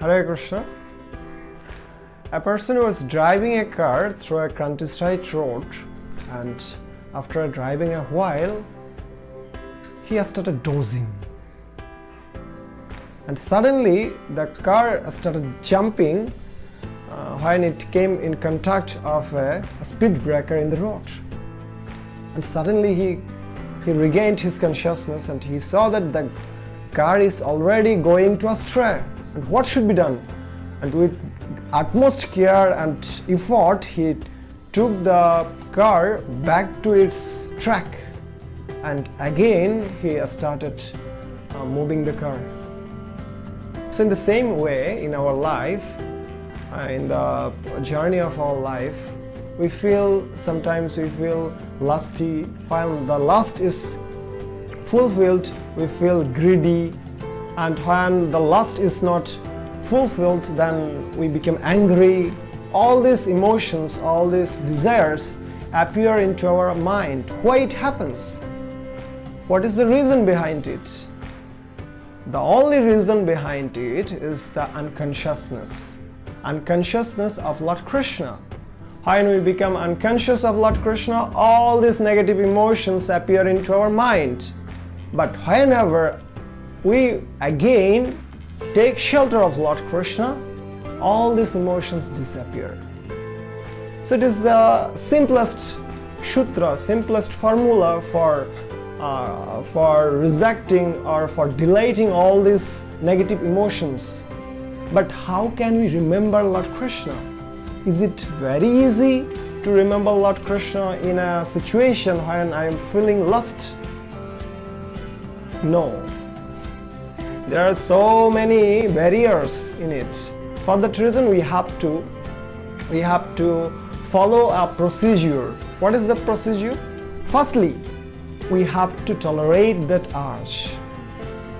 Hare Krishna. A person was driving a car through a countryside road, and after driving a while, he started dozing. And suddenly the car started jumping when it came in contact of a speed breaker in the road. And suddenly he regained his consciousness and he saw that the car is already going to astray. And what should be done? And with utmost care and effort, he took the car back to its track. And again, he started moving the car. So in the same way, in our life, in the journey of our life, sometimes we feel lusty. While the lust is fulfilled, we feel greedy. And when the lust is not fulfilled, then we become angry. All these emotions, all these desires appear into our mind. Why it happens? What is the reason behind it? The only reason behind it is the unconsciousness of Lord Krishna. When we become unconscious of Lord Krishna, all these negative emotions appear into our mind. But whenever we again take shelter of Lord Krishna, all these emotions disappear. So it is the simplest sutra, simplest formula for rejecting or for deleting all these negative emotions. But how can we remember Lord Krishna? Is it very easy to remember Lord Krishna in a situation when I am feeling lust? No. There are so many barriers in it. For that reason, we have to follow a procedure. What is that procedure? Firstly, we have to tolerate that urge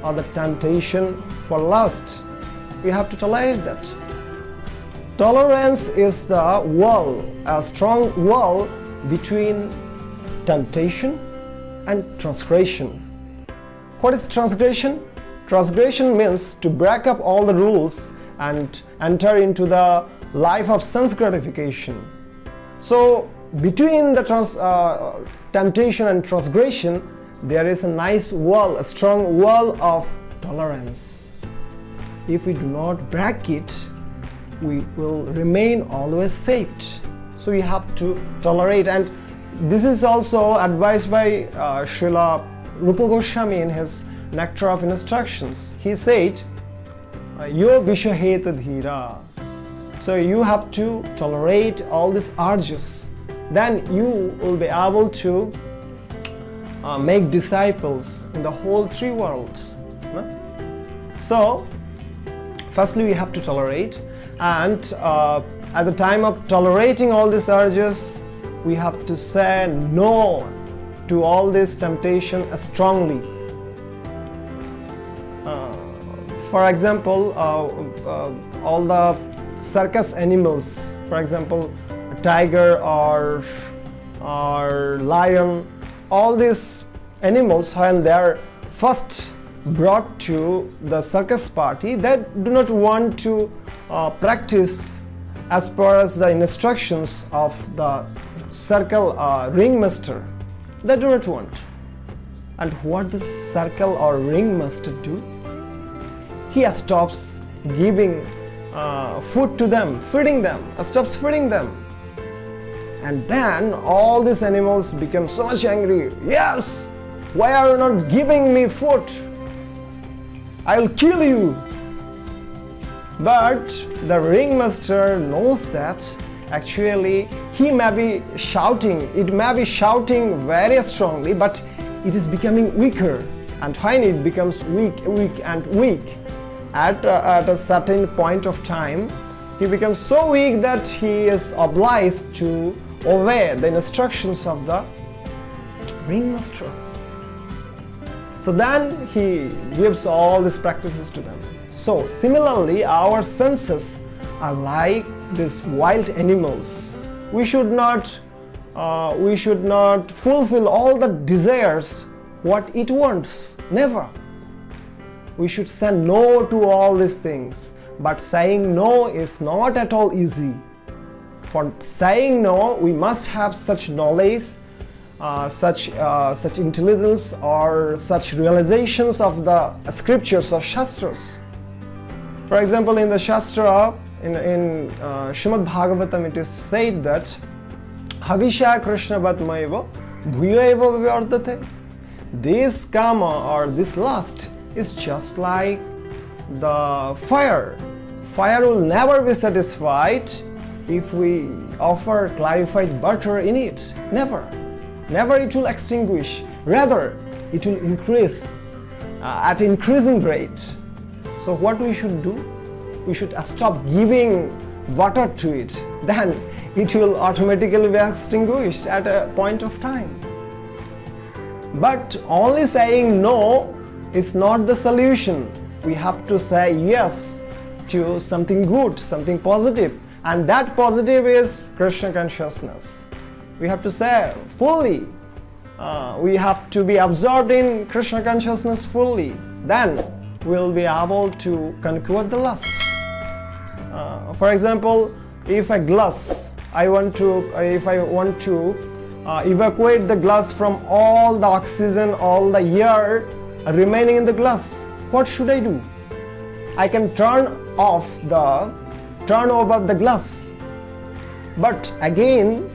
or the temptation for lust. We have to tolerate that. Tolerance is the wall, a strong wall between temptation and transgression. What is transgression? Transgression means to break up all the rules and enter into the life of sense gratification. So between the temptation and transgression, there is a nice wall, a strong wall of tolerance. If we do not break it, we will remain always saved. So we have to tolerate, and this is also advised by Srila Rupa Goswami in his Nectar of Instructions. He said, Yo Vishaheta Dhira. So you have to tolerate all these urges. Then you will be able to make disciples in the whole three worlds. So, firstly we have to tolerate, and at the time of tolerating all these urges, we have to say no to all this temptation strongly. For example, all the circus animals, for example, a tiger or lion, all these animals, when they are first brought to the circus party, they do not want to practice as per as the instructions of the circle ringmaster. They do not want. And what the circle or ringmaster do? He stops giving food to them, feeding them, stops feeding them. And then all these animals become so much angry. Yes, why are you not giving me food? I will kill you. But the ringmaster knows that actually he may be shouting, it may be shouting very strongly, but it is becoming weaker. And when it becomes weak, at a certain point of time, he becomes so weak that he is obliged to obey the instructions of the ringmaster. So then he gives all these practices to them. So similarly, our senses are like these wild animals. We should not fulfill all the desires what it wants. Never. We should say no to all these things. But saying no is not at all easy. For saying no, we must have such knowledge, such intelligence, or such realizations of the scriptures or shastras. For example, in the shastra, in Srimad Bhagavatam, it is said that Havisha Krishnavat Maiva Bhuyaiva Vyardate. This kama or this lust is just like the fire. Fire will never be satisfied if we offer clarified butter in it. Never. Never it will extinguish. Rather, it will increase at increasing rate. So what we should do? We should stop giving water to it. Then it will automatically be extinguished at a point of time. But only saying no is not the solution. We have to say yes to something good, something positive. And that positive is Krishna consciousness. We have to say fully. We have to be absorbed in Krishna consciousness fully. Then we'll be able to conquer the lust. For example, if a glass, if I want to evacuate the glass from all the oxygen, all the air remaining in the glass, what should I do? I can turn over the glass, but again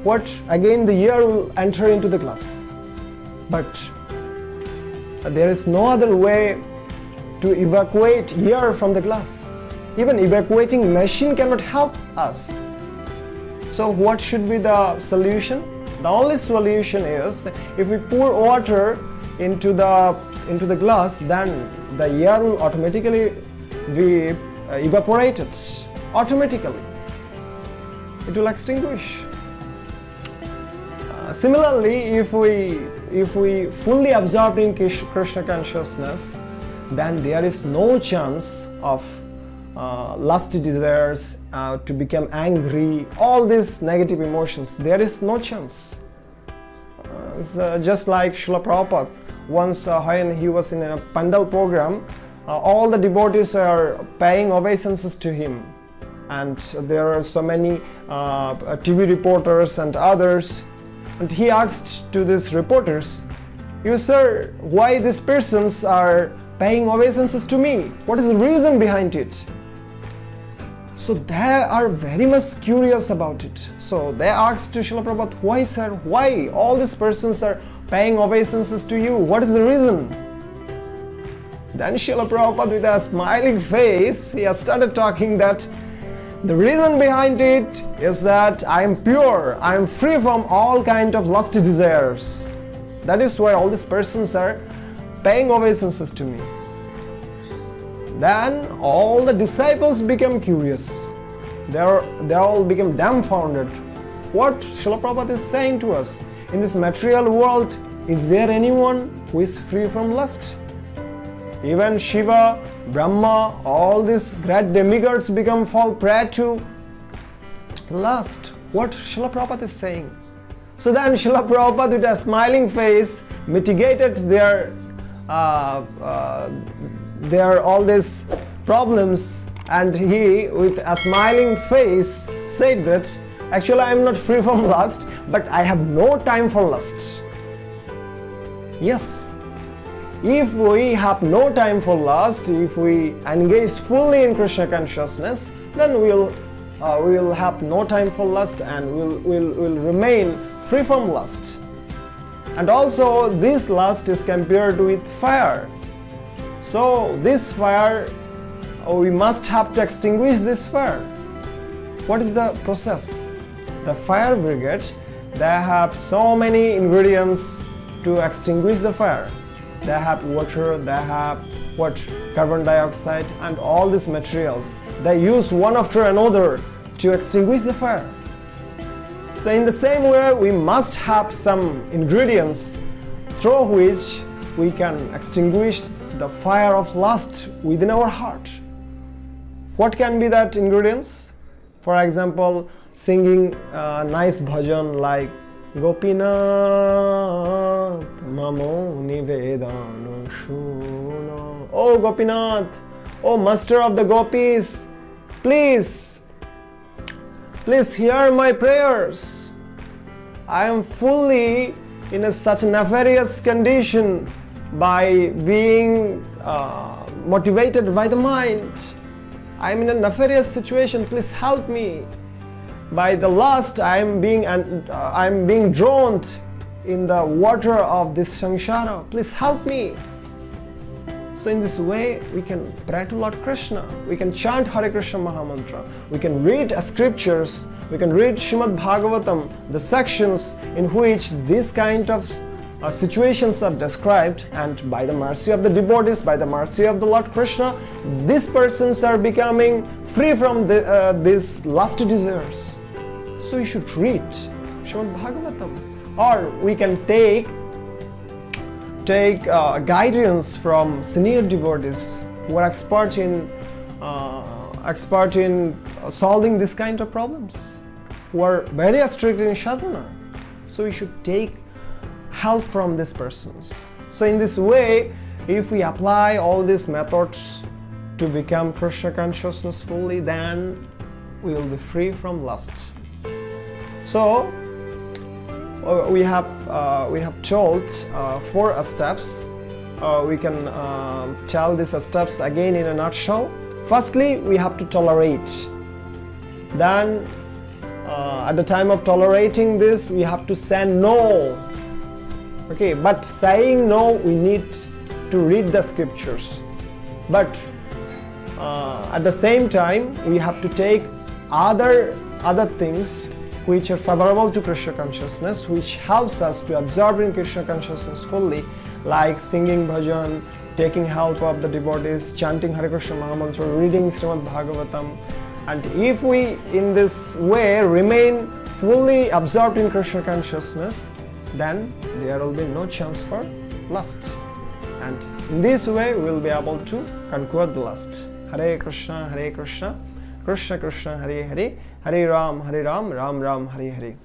the air will enter into the glass. But there is no other way to evacuate air from the glass. Even evacuating machine cannot help us. So what should be the solution? The only solution is, if we pour water into the glass, then the air will automatically be evaporated. Automatically it will extinguish. Similarly, if we fully absorb in Krishna consciousness, then there is no chance of lusty desires, to become angry, all these negative emotions. There is no chance. Just like Srila Prabhupada, once when he was in a Pandal program, all the devotees are paying obeisances to him. And there are so many TV reporters and others. And he asked to these reporters, "You sir, why these persons are paying obeisances to me? What is the reason behind it?" So they are very much curious about it. So they asked to Srila Prabhupada, "Why sir, why all these persons are paying obeisances to you? What is the reason?" Then Srila Prabhupada, with a smiling face, he has started talking that the reason behind it is that I am pure, I am free from all kind of lusty desires. That is why all these persons are paying obeisances to me. Then all the disciples became curious. They all became dumbfounded. What Srila Prabhupada is saying to us? In this material world, is there anyone who is free from lust? Even Shiva, Brahma, all these great demigods fall prey to lust. What Srila Prabhupada is saying? So then Srila Prabhupada, with a smiling face, mitigated their all these problems, and he, with a smiling face, said that actually I am not free from lust, but I have no time for lust. Yes, if we have no time for lust, if we engage fully in Krishna consciousness, then we will have no time for lust, and we'll remain free from lust. And also this lust is compared with fire. So this fire, we must have to extinguish this fire. What is the process? The fire brigade, they have so many ingredients to extinguish the fire. They have water, they have carbon dioxide, and all these materials. They use one after another to extinguish the fire. So in the same way, we must have some ingredients through which we can extinguish the fire of lust within our heart. What can be that ingredients? For example, singing a nice bhajan like Gopinath Mamo Nivedana Shuno. Oh Gopinath, oh Master of the Gopis, please hear my prayers. I am fully in such a nefarious condition by being motivated by the mind. I am in a nefarious situation. Please help me. By the lust, I am being drowned in the water of this samsara. Please help me. So in this way, we can pray to Lord Krishna. We can chant Hare Krishna Mahamantra. We can read scriptures. We can read Srimad Bhagavatam, the sections in which this kind of situations are described, and by the mercy of the devotees, by the mercy of the Lord Krishna, these persons are becoming free from these lusty desires. So you should read Srimad Bhagavatam, or we can take guidance from senior devotees who are expert in solving this kind of problems, who are very strict in sadhana. So we should take help from these persons. So in this way, if we apply all these methods to become Krishna consciousness fully, then we will be free from lust. So we have told 4 steps. We can tell these steps again in a nutshell. Firstly, we have to tolerate. Then at the time of tolerating this, we have to say no. Okay, but saying no, we need to read the scriptures. But at the same time, we have to take other things which are favorable to Krishna consciousness, which helps us to absorb in Krishna consciousness fully, like singing bhajan, taking help of the devotees, chanting Hare Krishna Mahamantra, reading Srimad Bhagavatam. And if we in this way remain fully absorbed in Krishna consciousness, then there will be no chance for lust. And in this way we will be able to conquer the lust. Hare Krishna, Krishna Krishna, Hare Hare, Hare Ram, Ram Ram, Hare Hare.